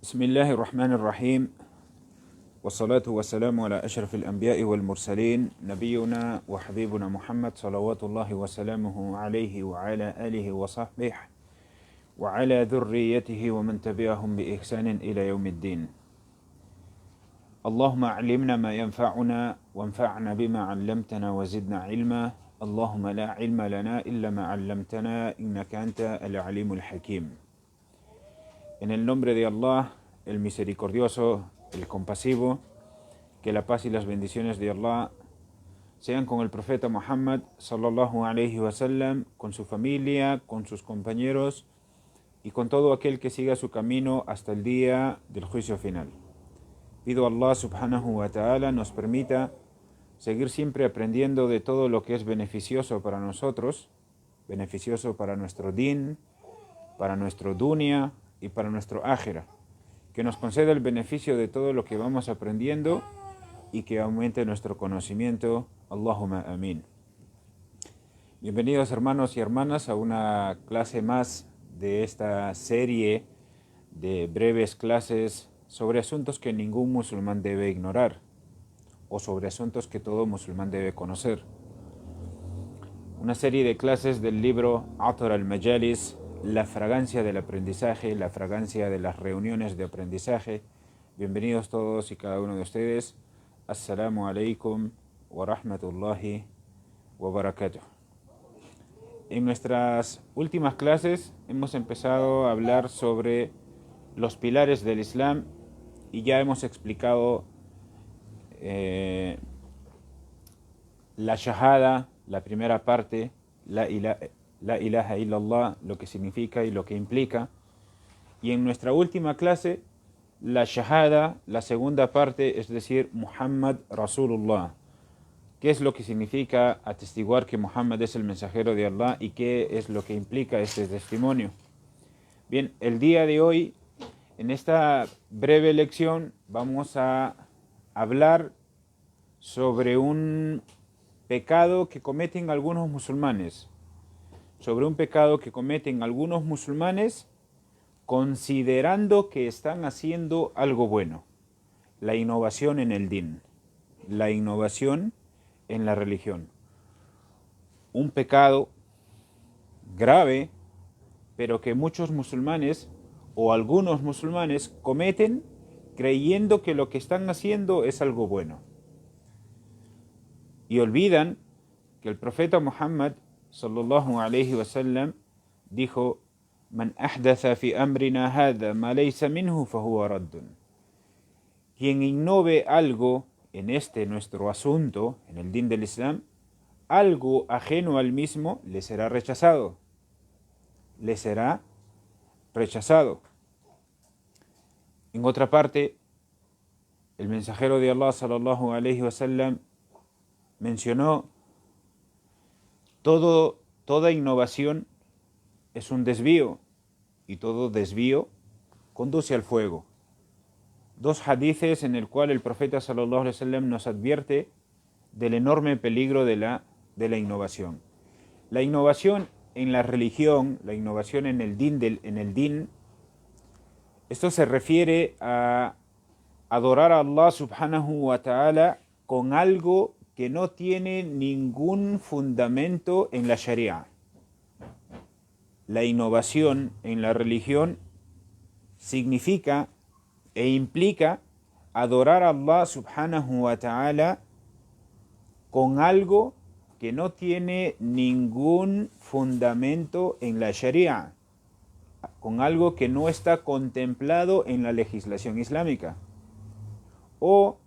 بسم الله الرحمن الرحيم والصلاة والسلام على أشرف الأنبياء والمرسلين نبينا وحبيبنا محمد صلوات الله وسلامه عليه وعلى آله وصحبه وعلى ذريته ومن تبعهم بإحسان إلى يوم الدين. اللهم علمنا ما ينفعنا وانفعنا بما علمتنا وزدنا علما. اللهم لا علم لنا إلا ما علمتنا إنك أنت العليم الحكيم. En el nombre de Allah, el misericordioso, el compasivo, que la paz y las bendiciones de Allah sean con el profeta Muhammad sallallahu alayhi wa sallam, con su familia, con sus compañeros y con todo aquel que siga su camino hasta el día del juicio final. Pido a Allah subhanahu wa ta'ala nos permita seguir siempre aprendiendo de todo lo que es beneficioso para nosotros, beneficioso para nuestro din, para nuestro dunya y para nuestro ákhira, que nos conceda el beneficio de todo lo que vamos aprendiendo y que aumente nuestro conocimiento. Allahumma amin. Bienvenidos hermanos y hermanas a una clase más de esta serie de breves clases sobre asuntos que ningún musulmán debe ignorar o sobre asuntos que todo musulmán debe conocer. Una serie de clases del libro Athar al-Majalis, la fragancia del aprendizaje, la fragancia de las reuniones de aprendizaje. Bienvenidos todos y cada uno de ustedes. Assalamu alaikum wa rahmatullahi wa barakatuh. En nuestras últimas clases hemos empezado a hablar sobre los pilares del Islam y ya hemos explicado la shahada, la primera parte, la ilaha illallah, lo que significa y lo que implica. Y en nuestra última clase, la shahada, la segunda parte, es decir, Muhammad Rasulullah. ¿Qué es lo que significa atestiguar que Muhammad es el mensajero de Allah y qué es lo que implica este testimonio? Bien, el día de hoy, en esta breve lección, vamos a hablar sobre un pecado que cometen algunos musulmanes. Sobre un pecado que cometen algunos musulmanes considerando que están haciendo algo bueno. La innovación en el din. La innovación en la religión. Un pecado grave, pero que muchos musulmanes o algunos musulmanes cometen creyendo que lo que están haciendo es algo bueno. Y olvidan que el profeta Muhammad sallallahu alayhi wa sallam dijo: Man ahdatha fi amrina hadha ma laysa minhu fahuwa raddun. Quien innove algo en este nuestro asunto, en el din del Islam, algo ajeno al mismo, le será rechazado. Le será rechazado. En otra parte, el mensajero de Allah sallallahu alayhi wa sallam mencionó: toda innovación es un desvío y todo desvío conduce al fuego. Dos hadices en el cual el profeta sallallahu alaihi wasallam nos advierte del enorme peligro de la innovación. La innovación en la religión, la innovación en el din, esto se refiere a adorar a Allah subhanahu wa ta'ala con algo que no tiene ningún fundamento en la Sharia. La innovación en la religión significa e implica adorar a Allah subhanahu wa ta'ala con algo que no tiene ningún fundamento en la Sharia, con algo que no está contemplado en la legislación islámica, o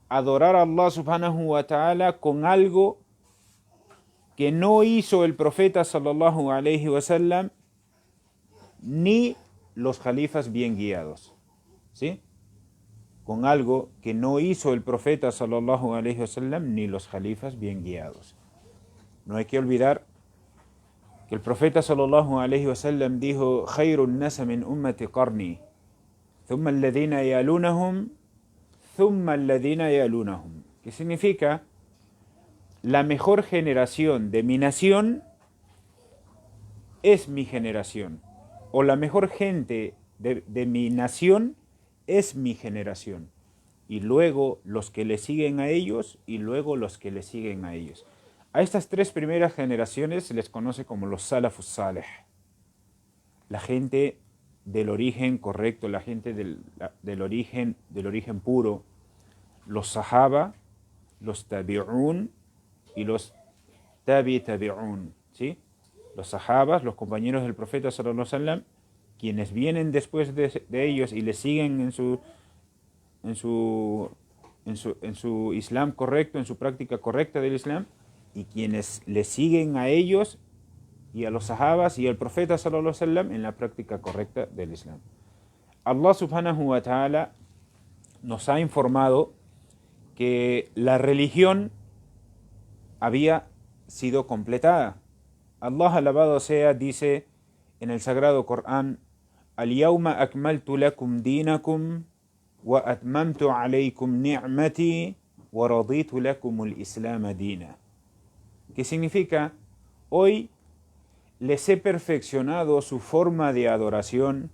adorar a Allah subhanahu wa ta'ala con algo que no hizo el profeta sallallahu alayhi wa sallam ni los califas bien guiados. ¿Sí? Con algo que no hizo el profeta sallallahu alayhi wa sallam ni los califas bien guiados. No hay que olvidar que el profeta sallallahu alayhi wa sallam dijo: Khairun nasa min ummati qarni, thumma alladhina yalunahum, thumma alladhina yalunahum. ¿Qué significa? La mejor generación de mi nación es mi generación. O la mejor gente de mi nación es mi generación, y luego los que le siguen a ellos, y luego los que le siguen a ellos. A estas tres primeras generaciones se les conoce como los salafus salih, la gente del origen correcto, la gente del origen puro, los sahaba, los tabi'un y los tabi'un, ¿sí? Los sahabas, los compañeros del profeta sallallahu alaihi wasallam, quienes vienen después de ellos y le siguen en su islam correcto, en su práctica correcta del islam, y quienes le siguen a ellos y a los sahabas y al profeta sallallahu alaihi wasallam en la práctica correcta del islam. Allah subhanahu wa ta'ala nos ha informado que la religión había sido completada. Allah alabado sea dice en el sagrado Corán: Al-yawma akmaltu lakum dinakum wa atmamtu alaykum ni'mati wa raditu lakum al-islam dina. Que significa: hoy les he perfeccionado su forma de adoración,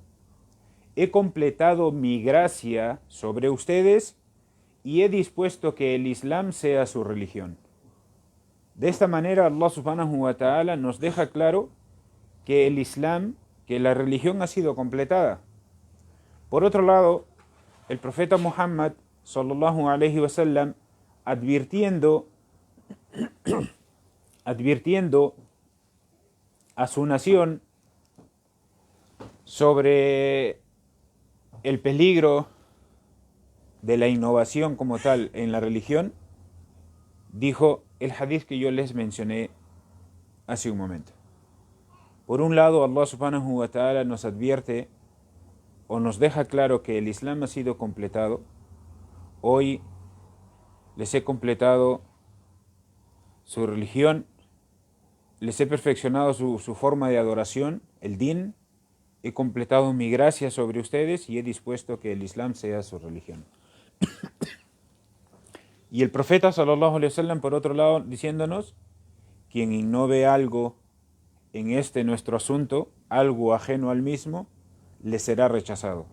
he completado mi gracia sobre ustedes y he dispuesto que el Islam sea su religión. De esta manera Allah subhanahu wa ta'ala nos deja claro que el Islam, que la religión ha sido completada. Por otro lado, el profeta Muhammad sallallahu alaihi wasallam advirtiendo a su nación sobre el peligro de la innovación como tal en la religión, dijo el hadith que yo les mencioné hace un momento. Por un lado, Allah subhanahu wa ta'ala nos advierte o nos deja claro que el Islam ha sido completado. Hoy les he completado su religión, les he perfeccionado su forma de adoración, el din, he completado mi gracia sobre ustedes y he dispuesto que el Islam sea su religión. Y el profeta sallallahu alaihi wasallam, por otro lado, diciéndonos: quien innove algo en este nuestro asunto, algo ajeno al mismo, le será rechazado.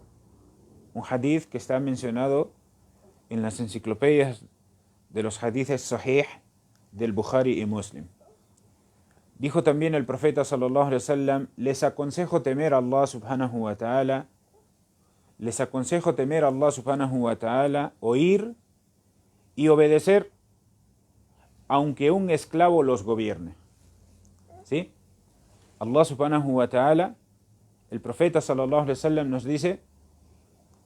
Un hadith que está mencionado en las enciclopedias de los hadithes sahih del Bukhari y Muslim. Dijo también el profeta sallallahu alaihi wasallam: les aconsejo temer a Allah subhanahu wa ta'ala, les aconsejo temer a Allah subhanahu wa ta'ala, oír y obedecer aunque un esclavo los gobierne. ¿Sí? Allah subhanahu wa ta'ala, el profeta sallallahu alaihi wasallam nos dice: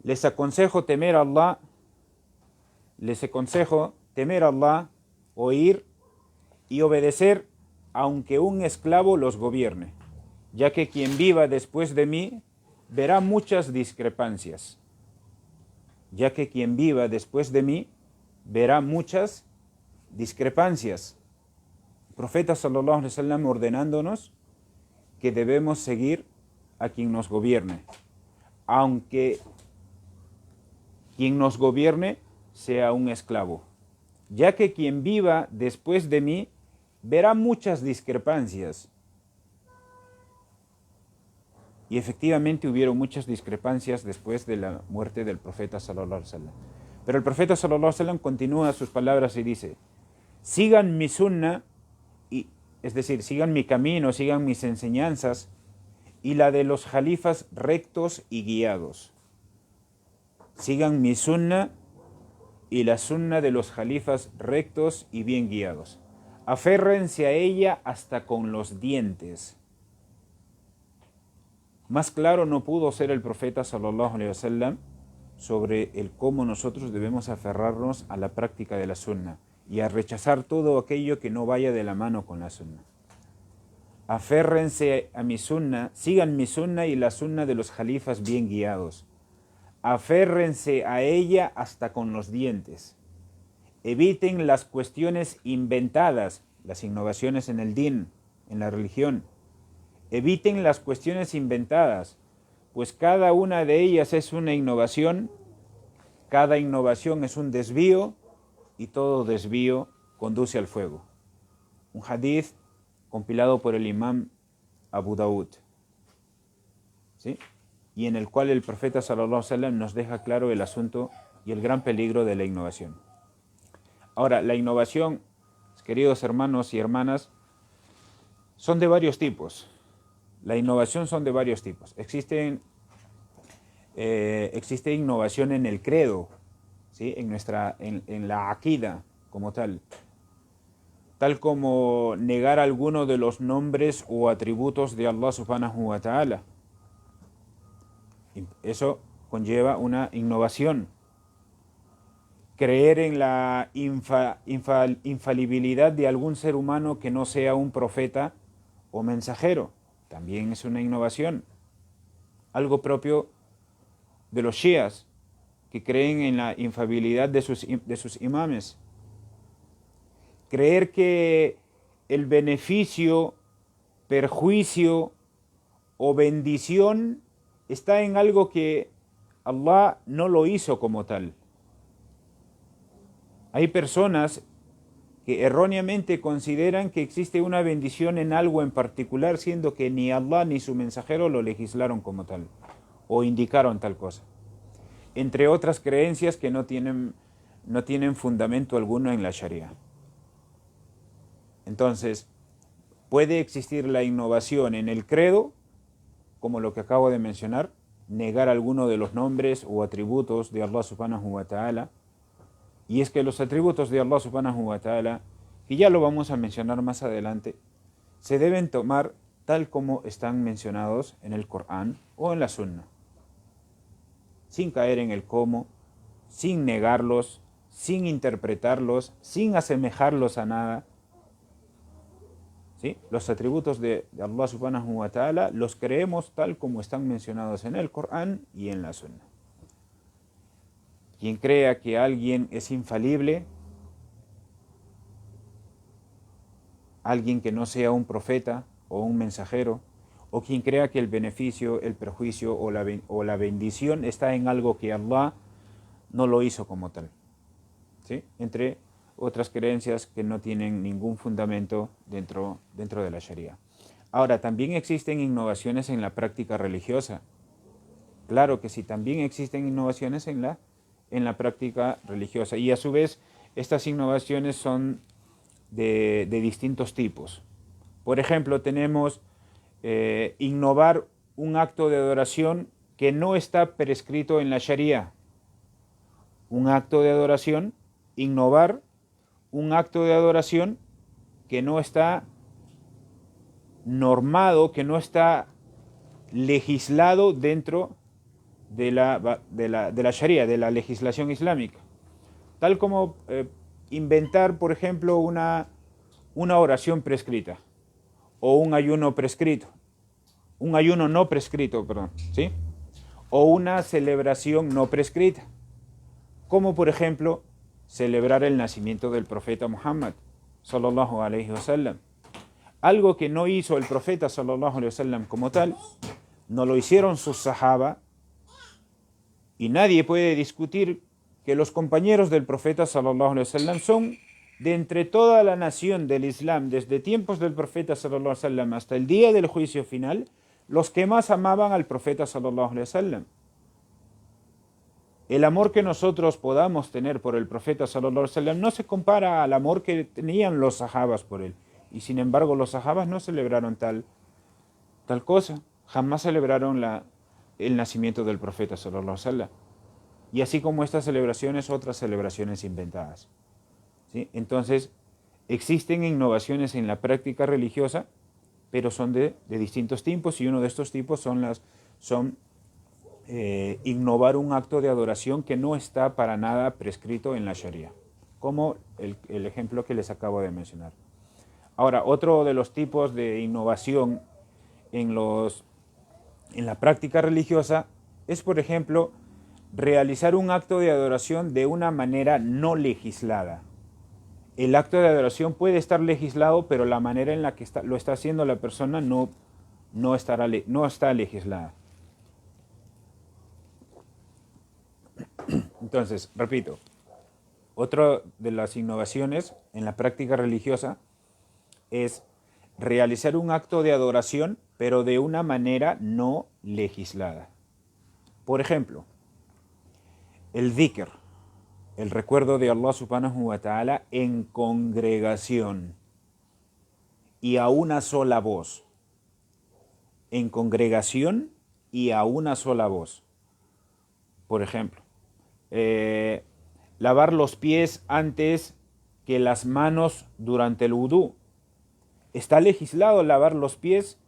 les aconsejo temer a Allah, oír y obedecer aunque un esclavo los gobierne, ya que quien viva después de mí verá muchas discrepancias. Ya que quien viva después de mí verá muchas discrepancias. El profeta sallallahu alaihi wasallam ordenándonos que debemos seguir a quien nos gobierne, aunque quien nos gobierne sea un esclavo, ya que quien viva después de mí verá muchas discrepancias. Y efectivamente hubieron muchas discrepancias después de la muerte del profeta sallallahu alaihi wasallam. Pero el profeta sallallahu alaihi wasallam continúa sus palabras y dice: sigan mi sunna, es decir, sigan mi camino, sigan mis enseñanzas y la de los jalifas rectos y guiados. Sigan mi sunna y la sunna de los jalifas rectos y bien guiados. Aférrense a ella hasta con los dientes. Más claro no pudo ser el profeta sallallahu alaihi wasallam sobre el cómo nosotros debemos aferrarnos a la práctica de la sunna y a rechazar todo aquello que no vaya de la mano con la sunna. Aférrense a mi sunna, sigan mi sunna y la sunna de los jalifas bien guiados. Aférrense a ella hasta con los dientes. Eviten las cuestiones inventadas, las innovaciones en el din, en la religión. Eviten las cuestiones inventadas, pues cada una de ellas es una innovación, cada innovación es un desvío y todo desvío conduce al fuego. Un hadith compilado por el imam Abu Dawud. ¿Sí? y en el cual el profeta sallallahu alaihi wasallam nos deja claro el asunto y el gran peligro de la innovación. Ahora, la innovación, queridos hermanos y hermanas, son de varios tipos. La innovación son de varios tipos. Existe innovación en el credo, ¿sí? en la aqida como tal como negar alguno de los nombres o atributos de Allah subhanahu wa ta'ala. Eso conlleva una innovación. Creer en la infalibilidad de algún ser humano que no sea un profeta o mensajero, también es una innovación. Algo propio de los shias, que creen en la infalibilidad de sus imames. Creer que el beneficio, perjuicio o bendición está en algo que Allah no lo hizo como tal. Hay personas que erróneamente consideran que existe una bendición en algo en particular, siendo que ni Allah ni su mensajero lo legislaron como tal, o indicaron tal cosa. Entre otras creencias que no tienen fundamento alguno en la Sharia. Entonces, puede existir la innovación en el credo, como lo que acabo de mencionar, negar alguno de los nombres o atributos de Allah subhanahu wa ta'ala. Y es que los atributos de Allah subhanahu wa ta'ala, que ya lo vamos a mencionar más adelante, se deben tomar tal como están mencionados en el Corán o en la Sunna, sin caer en el cómo, sin negarlos, sin interpretarlos, sin asemejarlos a nada. ¿Sí? Los atributos de Allah subhanahu wa ta'ala los creemos tal como están mencionados en el Corán y en la Sunna. Quien crea que alguien es infalible, alguien que no sea un profeta o un mensajero, o quien crea que el beneficio, el perjuicio o la bendición está en algo que Allah no lo hizo como tal. ¿Sí? Entre otras creencias que no tienen ningún fundamento dentro de la Sharia. Ahora, también existen innovaciones en la práctica religiosa. Claro que sí, también existen innovaciones en la práctica religiosa. Y a su vez, estas innovaciones son de distintos tipos. Por ejemplo, tenemos innovar un acto de adoración que no está prescrito en la Sharia. Un acto de adoración, innovar un acto de adoración que no está normado, que no está legislado dentro de la Sharia, de la legislación islámica. Tal como inventar, por ejemplo, una oración prescrita o un ayuno prescrito, un ayuno no prescrito, perdón, ¿sí? O una celebración no prescrita, como por ejemplo celebrar el nacimiento del profeta Muhammad sallallahu alaihi wasallam. Algo que no hizo el profeta sallallahu alaihi wasallam como tal, no lo hicieron sus sahaba, y nadie puede discutir que los compañeros del profeta sallallahu alaihi wasallam son de entre toda la nación del Islam, desde tiempos del profeta sallallahu alaihi wasallam hasta el día del juicio final, los que más amaban al profeta sallallahu alaihi wasallam. El amor que nosotros podamos tener por el profeta sallallahu alaihi wasallam no se compara al amor que tenían los sahabas por él. Y sin embargo, los sahabas no celebraron tal cosa. Jamás celebraron el nacimiento del profeta sallallahu alaihi wasallam. Y así como estas celebraciones, otras celebraciones inventadas. ¿Sí? Entonces, existen innovaciones en la práctica religiosa, pero son de distintos tipos, y uno de estos tipos son innovar un acto de adoración que no está para nada prescrito en la Sharia, como el ejemplo que les acabo de mencionar. Ahora, otro de los tipos de innovación en la práctica religiosa es, por ejemplo, realizar un acto de adoración de una manera no legislada. El acto de adoración puede estar legislado, pero la manera en la que lo está haciendo la persona no está legislada. Entonces, repito, otra de las innovaciones en la práctica religiosa es realizar un acto de adoración, pero de una manera no legislada. Por ejemplo, el dhikr, el recuerdo de Allah subhanahu wa ta'ala en congregación y a una sola voz. En congregación y a una sola voz. Por ejemplo, lavar los pies antes que las manos durante el wudú. Está legislado lavar los pies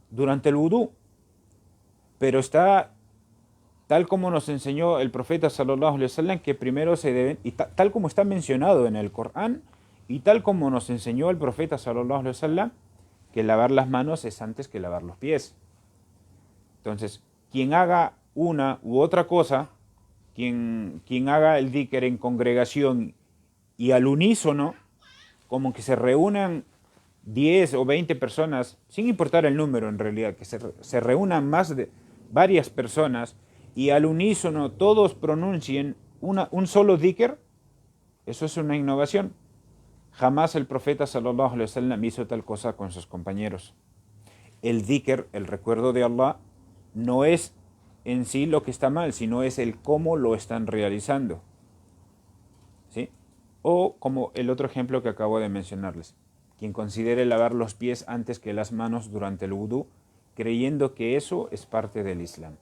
durante el wudú, pero está tal como nos enseñó el profeta sallallahu alaihi wasallam, que primero se deben, y tal como está mencionado en el Corán, y tal como nos enseñó el profeta sallallahu alaihi wasallam, que lavar las manos es antes que lavar los pies. Entonces, quien haga una u otra cosa, quien haga el dhikr en congregación y al unísono, como que se reúnan 10 o 20 personas, sin importar el número en realidad, que se reúnan más de varias personas y al unísono todos pronuncien un solo dhikr, eso es una innovación. Jamás el profeta sallallahu alaihi wasallam hizo tal cosa con sus compañeros. El dhikr, el recuerdo de Allah, no es en sí lo que está mal, sino es el cómo lo están realizando. ¿Sí? O como el otro ejemplo que acabo de mencionarles. Quien considere lavar los pies antes que las manos durante el wudú, creyendo que eso es parte del Islam.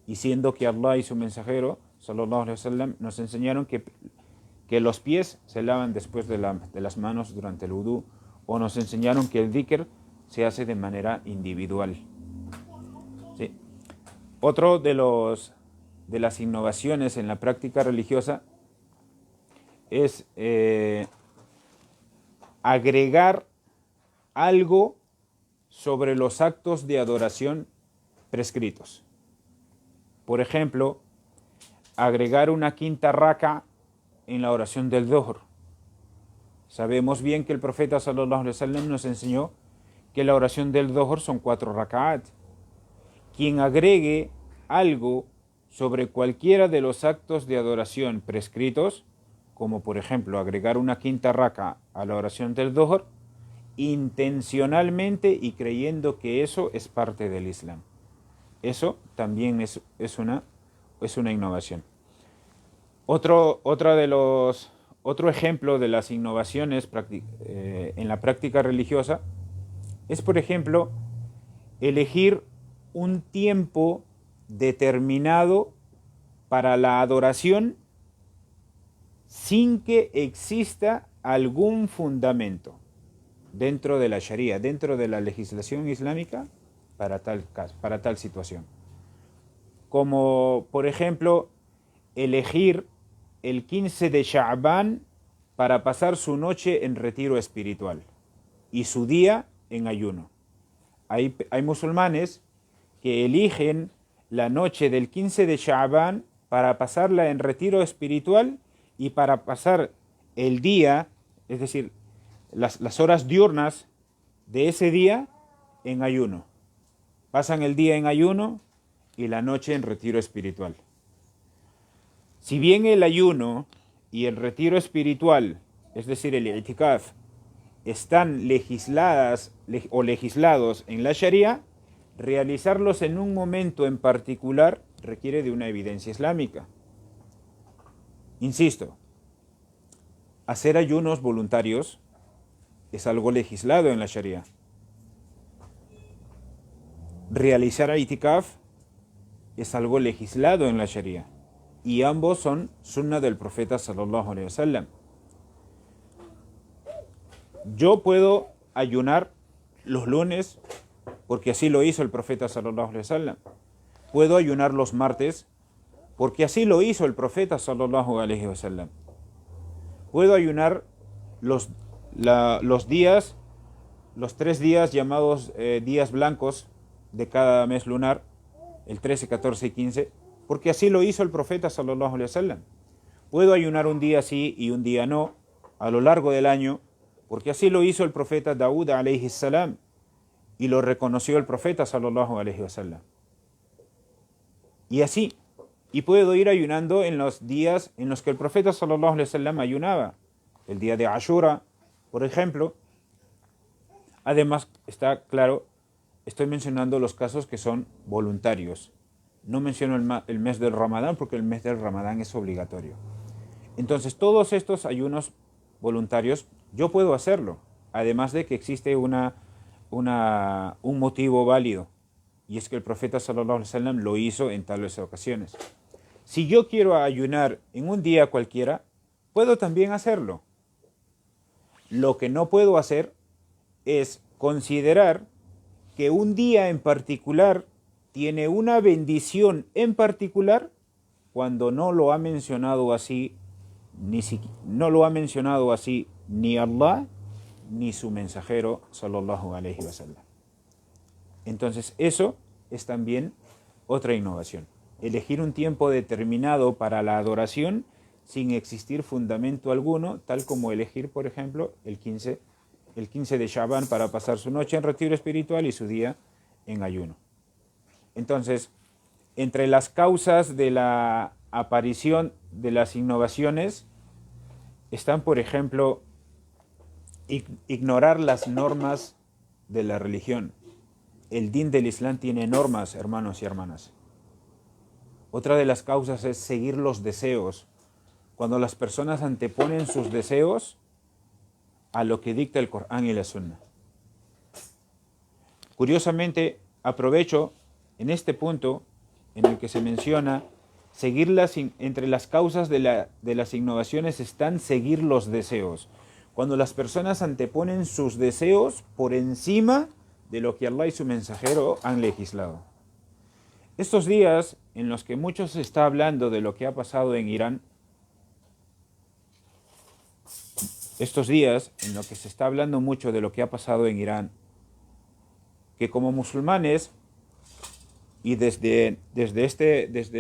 Y siendo que Allah y su mensajero, sallallahu alaihi wasallam, nos enseñaron que los pies se lavan después de las manos durante el wudú, o nos enseñaron que el dhikr se hace de manera individual. ¿Sí? Otro de las innovaciones en la práctica religiosa es agregar algo sobre los actos de adoración prescritos. Por ejemplo, agregar una quinta raka en la oración del Dhuhr. Sabemos bien que el profeta sallallahu alaihi wasallam nos enseñó que la oración del Dhuhr son 4 rak'at. Quien agregue algo sobre cualquiera de los actos de adoración prescritos, como por ejemplo agregar una quinta raka a la oración del Dhuhr, intencionalmente y creyendo que eso es parte del Islam. Eso también es una innovación. Otro ejemplo de las innovaciones en la práctica religiosa es, por ejemplo, elegir un tiempo determinado para la adoración sin que exista algún fundamento dentro de la Sharia, dentro de la legislación islámica para tal situación. Como, por ejemplo, elegir el 15 de Sha'ban para pasar su noche en retiro espiritual y su día en ayuno. Hay musulmanes que eligen la noche del 15 de Sha'ban para pasarla en retiro espiritual y para pasar el día, es decir, las horas diurnas de ese día en ayuno. Pasan el día en ayuno y la noche en retiro espiritual. Si bien el ayuno y el retiro espiritual, es decir, el i'tikaf, están legislados en la Sharia, realizarlos en un momento en particular requiere de una evidencia islámica. Insisto, hacer ayunos voluntarios es algo legislado en la Sharia. Realizar i'tikaf es algo legislado en la Sharia. Y ambos son sunna del profeta sallallahu alaihi wasallam. Yo puedo ayunar los lunes porque así lo hizo el profeta sallallahu alaihi wasallam. Puedo ayunar los martes porque así lo hizo el profeta sallallahu alaihi wasallam. Puedo ayunar los 3 días llamados días blancos de cada mes lunar, el 13, 14 y 15, porque así lo hizo el profeta sallallahu alaihi wasallam. Puedo ayunar un día sí y un día no a lo largo del año, porque así lo hizo el profeta Daud alaihi salam y lo reconoció el profeta sallallahu alaihi wasallam. Y así, y puedo ir ayunando en los días en los que el profeta sallallahu alaihi wasallam ayunaba, el día de Ashura, por ejemplo. Además, está claro, estoy mencionando los casos que son voluntarios. No menciono el mes del Ramadán porque el mes del Ramadán es obligatorio. Entonces, todos estos ayunos voluntarios, yo puedo hacerlo, además de que existe un motivo válido, y es que el profeta sallallahu alaihi wasallam lo hizo en tales ocasiones. Si yo quiero ayunar en un día cualquiera, puedo también hacerlo. Lo que no puedo hacer es considerar que un día en particular tiene una bendición en particular cuando no lo ha mencionado así ni Allah ni su mensajero sallallahu alaihi wasallam. Entonces eso es también otra innovación. Elegir un tiempo determinado para la adoración sin existir fundamento alguno, tal como elegir, por ejemplo, el 15 de Shaban para pasar su noche en retiro espiritual y su día en ayuno. Entonces, entre las causas de la aparición de las innovaciones están, por ejemplo, ignorar las normas de la religión. El din del Islam tiene normas, hermanos y hermanas. Otra de las causas es seguir los deseos. Cuando las personas anteponen sus deseos a lo que dicta el Corán y la Sunna. Curiosamente, aprovecho en este punto en el que se menciona entre las causas de las innovaciones están seguir los deseos. Cuando las personas anteponen sus deseos por encima de lo que Allah y su mensajero han legislado. Estos días en los que mucho se está hablando de lo que ha pasado en Irán, estos días en los que se está hablando mucho de lo que ha pasado en Irán, que como musulmanes y desde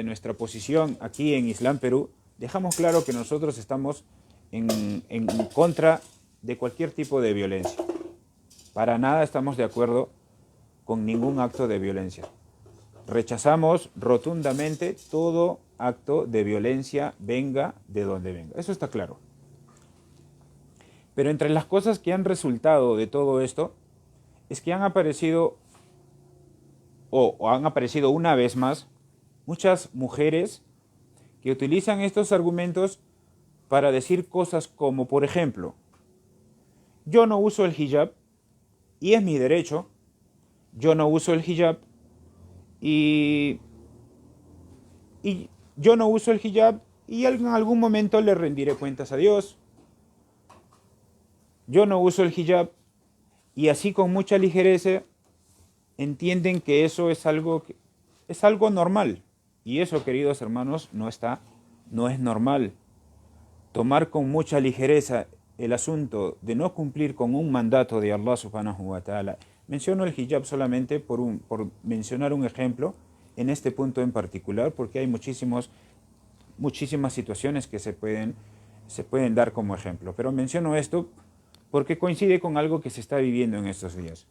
nuestra posición aquí en Islam Perú, dejamos claro que nosotros estamos en contra de cualquier tipo de violencia. Para nada estamos de acuerdo con ningún acto de violencia. Rechazamos rotundamente todo acto de violencia, venga de donde venga. Eso está claro. Pero entre las cosas que han resultado de todo esto es que han aparecido una vez más muchas mujeres que utilizan estos argumentos para decir cosas como, por ejemplo, yo no uso el hijab y es mi derecho, yo no uso el hijab y yo no uso el hijab y en algún momento le rendiré cuentas a Dios. Yo no uso el hijab y así con mucha ligereza entienden que eso es algo normal. Y eso, queridos hermanos, no es normal. Tomar con mucha ligereza el asunto de no cumplir con un mandato de Allah subhanahu wa ta'ala. Menciono el hijab solamente por mencionar un ejemplo en este punto en particular, porque hay muchísimas situaciones que se pueden dar como ejemplo. Pero menciono esto porque coincide con algo que se está viviendo en estos días.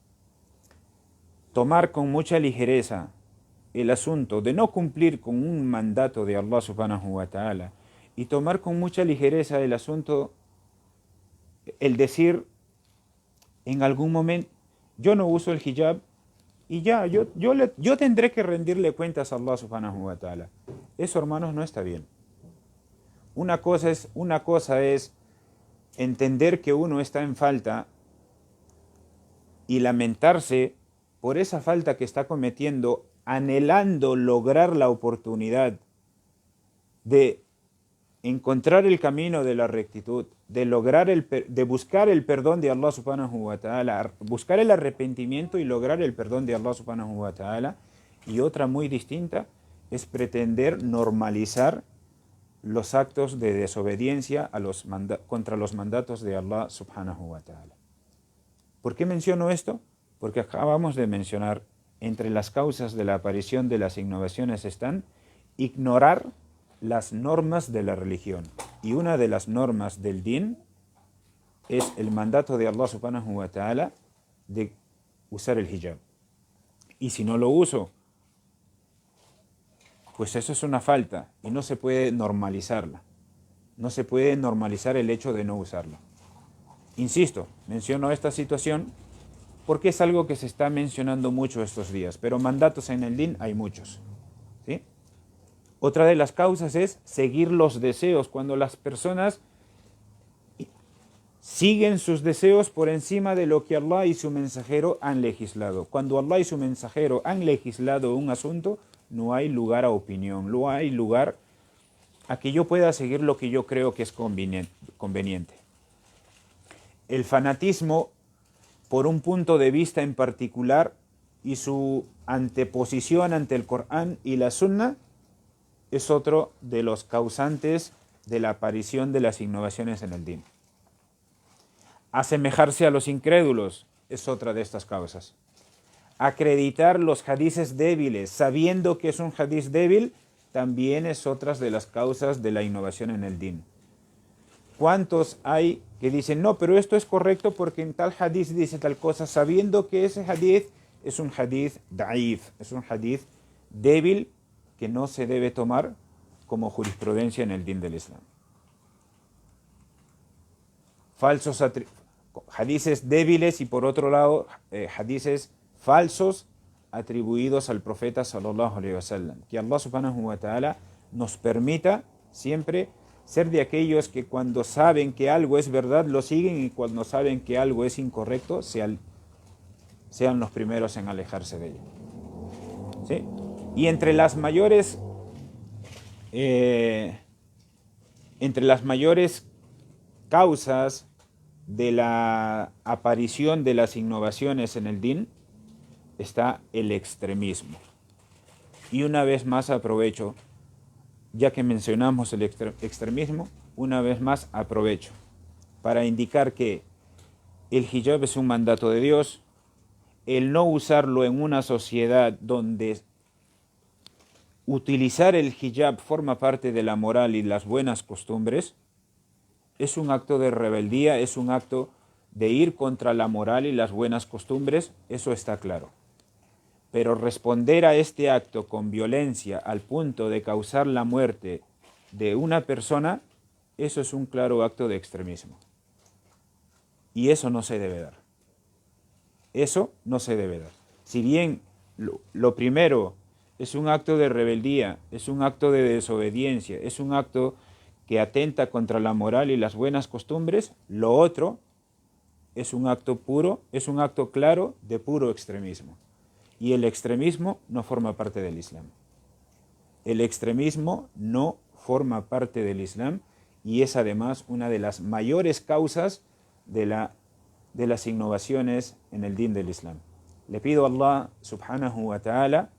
Tomar con mucha ligereza el asunto de no cumplir con un mandato de Allah subhanahu wa ta'ala y tomar con mucha ligereza el asunto, el decir en algún momento, yo no uso el hijab y ya, yo tendré que rendirle cuentas a Allah subhanahu wa ta'ala. Eso, hermanos, no está bien. Una cosa es entender que uno está en falta y lamentarse por esa falta que está cometiendo, anhelando lograr la oportunidad de encontrar el camino de la rectitud, de buscar el perdón de Allah subhanahu wa ta'ala, buscar el arrepentimiento y lograr el perdón de Allah subhanahu wa ta'ala. Y otra muy distinta es pretender normalizar los actos de desobediencia contra los mandatos de Allah subhanahu wa ta'ala. ¿Por qué menciono esto? Porque acabamos de mencionar, entre las causas de la aparición de las innovaciones están ignorar las normas de la religión. Y una de las normas del din es el mandato de Allah subhanahu wa ta'ala de usar el hijab. Y si no lo uso, pues eso es una falta y no se puede normalizarla. No se puede normalizar el hecho de no usarlo. Insisto, menciono esta situación porque es algo que se está mencionando mucho estos días, pero mandatos en el din hay muchos, ¿sí? Otra de las causas es seguir los deseos, cuando las personas siguen sus deseos por encima de lo que Allah y su mensajero han legislado. Cuando Allah y su mensajero han legislado un asunto, no hay lugar a opinión, no hay lugar a que yo pueda seguir lo que yo creo que es conveniente. El fanatismo, por un punto de vista en particular, y su anteposición ante el Corán y la Sunna, es otro de los causantes de la aparición de las innovaciones en el din. Asemejarse a los incrédulos es otra de estas causas. Acreditar los hadices débiles, sabiendo que es un hadiz débil, también es otra de las causas de la innovación en el din. ¿Cuántos hay que dicen, no, pero esto es correcto porque en tal hadiz dice tal cosa, sabiendo que ese hadiz es un hadiz da'if, es un hadiz débil que no se debe tomar como jurisprudencia en el din del Islam? Falsos hadices débiles y por otro lado hadices falsos atribuidos al profeta sallallahu alaihi wasallam. Que Allah subhanahu wa ta'ala nos permita siempre ser de aquellos que cuando saben que algo es verdad lo siguen y cuando saben que algo es incorrecto sean los primeros en alejarse de ello. ¿Sí? Y entre las mayores causas de la aparición de las innovaciones en el din está el extremismo. Y una vez más aprovecho, ya que mencionamos el extremismo, una vez más aprovecho para indicar que el hijab es un mandato de Dios. El no usarlo en una sociedad donde utilizar el hijab forma parte de la moral y las buenas costumbres, es un acto de rebeldía, es un acto de ir contra la moral y las buenas costumbres, eso está claro. Pero responder a este acto con violencia al punto de causar la muerte de una persona, eso es un claro acto de extremismo. Y eso no se debe dar. Eso no se debe dar. Si bien lo primero es un acto de rebeldía, es un acto de desobediencia, es un acto que atenta contra la moral y las buenas costumbres, lo otro es un acto puro, es un acto claro de puro extremismo. Y el extremismo no forma parte del Islam. El extremismo no forma parte del Islam y es además una de las mayores causas de las innovaciones en el din del Islam. Le pido a Allah subhanahu wa ta'ala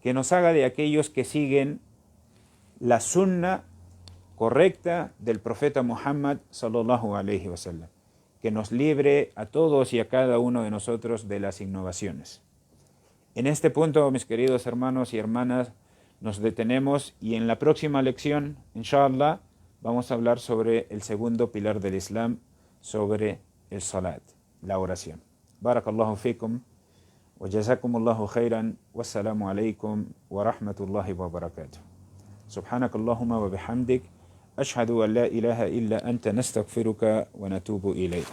que nos haga de aquellos que siguen la sunna correcta del profeta Muhammad sallallahu alaihi wasallam, que nos libre a todos y a cada uno de nosotros de las innovaciones. En este punto, mis queridos hermanos y hermanas, nos detenemos y en la próxima lección, inshallah, vamos a hablar sobre el segundo pilar del Islam, sobre el salat, la oración. Barakallahu fikum, wa jazakumullahu khairan, wassalamu alaikum wa rahmatullahi wa barakatuh. Subhanakallahumma wa bihamdik, ashhadu an la ilaha illa anta nastaghfiruka wa natubu ilayk.